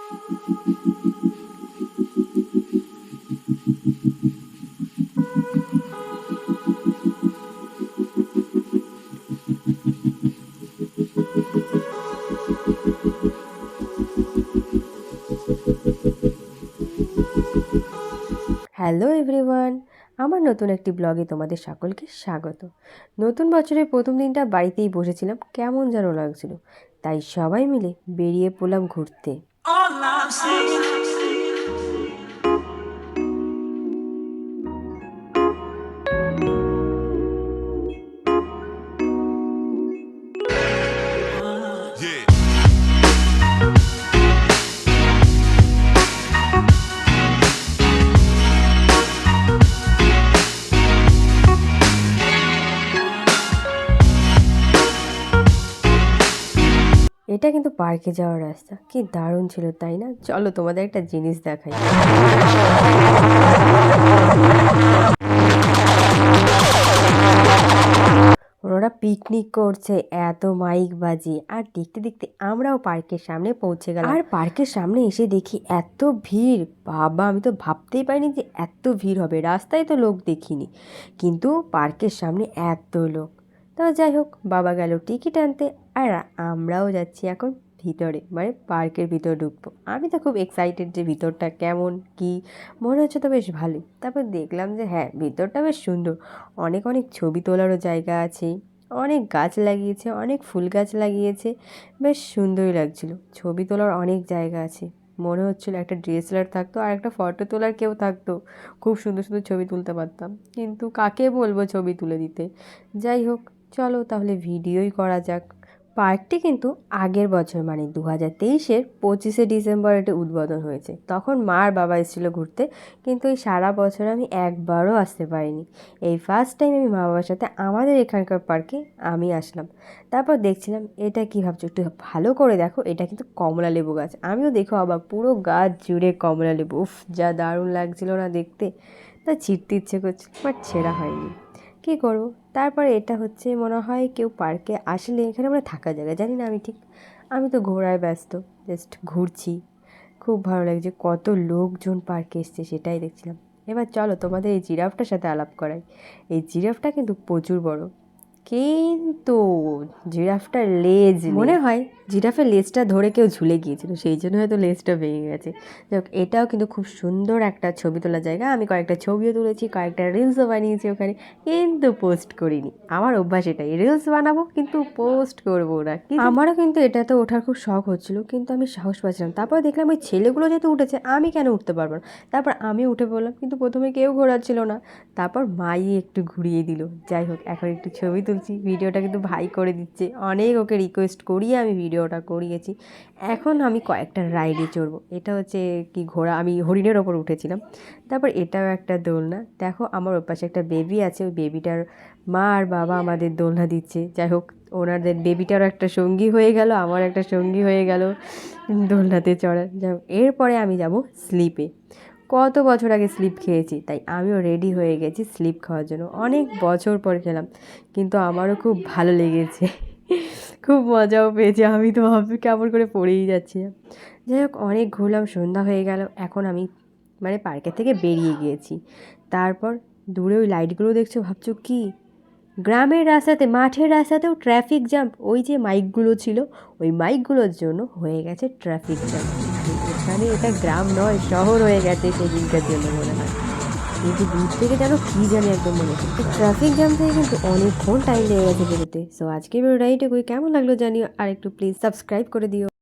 Hello everyone, আমার নতুন একটি ব্লগে তোমাদের সকলকে স্বাগত। নতুন বছরের প্রথম দিনটা বাড়িতেই বসেছিলাম, কেমন যেন লাগছিল, তাই সবাই মিলে বেরিয়ে পড়লাম ঘুরতে। এটা কিন্তু পার্কে যাওয়ার রাস্তা, কি দারুণ ছিল তাই না? চলো তোমাদের একটা জিনিস দেখাই। ওরা পিকনিক করছে, এত মাইক বাজিয়ে, আর দেখতে দেখতে আমরাও পার্কের সামনে পৌঁছে গেলাম। আর পার্কের সামনে এসে দেখি এত ভিড়, বাবা আমি তো ভাবতেই পারিনি যে এত ভিড় হবে। রাস্তায় তো লোক দেখিনি, কিন্তু পার্কের সামনে এত লোক। তো যাই হোক, বাবা গেল টিকিট আনতে, আর আমরাও যাচ্ছি এখন ভিতরে, মানে পার্কের ভিতর ঢুকবো। আমি তো খুব এক্সাইটেড যে ভিতরটা কেমন কি, মনে হচ্ছে তো বেশ ভালোই। তারপর দেখলাম যে হ্যাঁ, ভিতরটা বেশ সুন্দর, অনেক অনেক ছবি তোলারও জায়গা আছে, অনেক গাছ লাগিয়েছে, অনেক ফুল গাছ লাগিয়েছে, বেশ সুন্দরই লাগছিল। ছবি তোলার অনেক জায়গা আছে, মনে হচ্ছিল একটা ডিএসএলআর থাকতো আর একটা ফটো তোলার কেউ থাকতো, খুব সুন্দর সুন্দর ছবি তুলতে পারতাম, কিন্তু কাকে বলবো ছবি তুলে দিতে। যাই হোক, চলো তাহলে ভিডিওই করা যাক। পার্কটি কিন্তু আগের বছর, মানে 2023-এর 25শে ডিসেম্বর এটা উদ্বোধন হয়েছে। তখন মা আর বাবা এসেছিলো ঘুরতে, কিন্তু এই সারা বছর আমি একবারও আসতে পারিনি। এই ফার্স্ট টাইম আমি মা বাবার সাথে আমাদের এখানকার পার্কে আমি আসলাম। তারপর দেখছিলাম, এটা কি ভাবছো, একটু ভালো করে দেখো, এটা কিন্তু কমলা লেবু গাছ। আমিও দেখো অবাক, পুরো গাছ জুড়ে কমলা লেবু, উফ যা দারুণ লাগছিল না দেখতে, তা ছিঁড়তে ইচ্ছে করছে, বাট ছেঁড়া হয়নি, কী করবো। তারপরে এটা হচ্ছে মনে হয় কেউ পার্কে আসলে এখানে আমরা থাকা জায়গা জানি না আমি ঠিক, আমি তো ঘোরায় ব্যস্ত, জাস্ট ঘুরছি। খুব ভালো লাগছে, কত লোকজন পার্কে এসছে সেটাই দেখছিলাম। এবার চলো তোমাদের এই জিরাফটার সাথে আলাপ করাই। এই জিরাফটা কিন্তু প্রচুর বড়, কিন্তু জিরাফটার লেজ মনে হয় জিরাফের লেজটা ধরে কেউ ঝুলে গিয়েছিল, সেই জন্য হয়তো লেজটা ভেঙে গেছে। যাক, এটাও কিন্তু খুব সুন্দর একটা ছবি তোলার জায়গা। আমি কয়েকটা ছবিও তুলেছি, কয়েকটা রিলসও বানিয়েছি ওখানে, কিন্তু পোস্ট করিনি। আমার অভ্যাস এটাই, রিলস বানাবো কিন্তু পোস্ট করবো না। আমারও কিন্তু এটাতে ওঠার খুব শখ হচ্ছিল, কিন্তু আমি সাহস পাচ্ছিলাম। তারপর দেখলাম ওই ছেলেগুলো যেহেতু উঠেছে, আমি কেন উঠতে পারবো না? তারপর আমি উঠে পড়লাম, কিন্তু প্রথমে কেউ ঘোরাচ্ছিল না, তারপর মাই একটু ঘুরিয়ে দিল। যাই হোক, এখন একটু ছবি তুলছি, ভিডিওটা কিন্তু ভাই করে দিচ্ছে, অনেক ওকে রিকোয়েস্ট করিয়ে আমি ভিডিওটা করিয়েছি। এখন আমি কয়েকটা রাইডে চড়বো। এটা হচ্ছে কি ঘোড়া, আমি হরিণের ওপর উঠেছিলাম। তারপর এটাও একটা দোলনা, দেখো আমার ওর পাশে একটা বেবি আছে, ওই বেবিটার মা আর বাবা আমাদের দোলনা দিচ্ছে। যাই হোক, ওনাদের বেবিটারও একটা সঙ্গী হয়ে গেল, আমার একটা সঙ্গী হয়ে গেল দোলনাতে চড়ার। যাই হোক, এরপরে আমি যাব স্লিপে। কত বছর আগে স্লিপ খেয়েছি, তাই আমিও রেডি হয়ে গেছি স্লিপ খাওয়ার জন্য। অনেক বছর পর খেলাম, কিন্তু আমারও খুব ভালো লেগেছে, খুব মজাও পেয়েছি। আমি তো ভাবি কেমন করে পড়েই যাচ্ছি। যাই হোক, অনেক ঘুরলাম, সন্ধ্যা হয়ে গেল। এখন আমি মানে পার্কের থেকে বেরিয়ে গিয়েছি। তারপর দূরে ওই লাইটগুলো দেখছো, ভাবছো কি? গ্রামের রাস্তাতে, মাঠের রাস্তাতেও ট্রাফিক জ্যাম। ওই যে মাইকগুলো ছিল, ওই মাইকগুলোর জন্য হয়ে গেছে ট্রাফিক জ্যাম। এখানে এটা গ্রাম নয়, শহর হয়ে গেছে সেদিনকার জন্য মনে হয়, কিন্তু দূর থেকে যেন কী জানি একদম মনে হচ্ছে। ট্রাফিক জ্যাম থেকে কিন্তু অনেকক্ষণ টাইম লেগে গেছে বেরোতে। সো আজকে ভিডিওটা এইটুকুই, কেমন লাগলো জানিও, আর একটু প্লিজ সাবস্ক্রাইব করে দিও।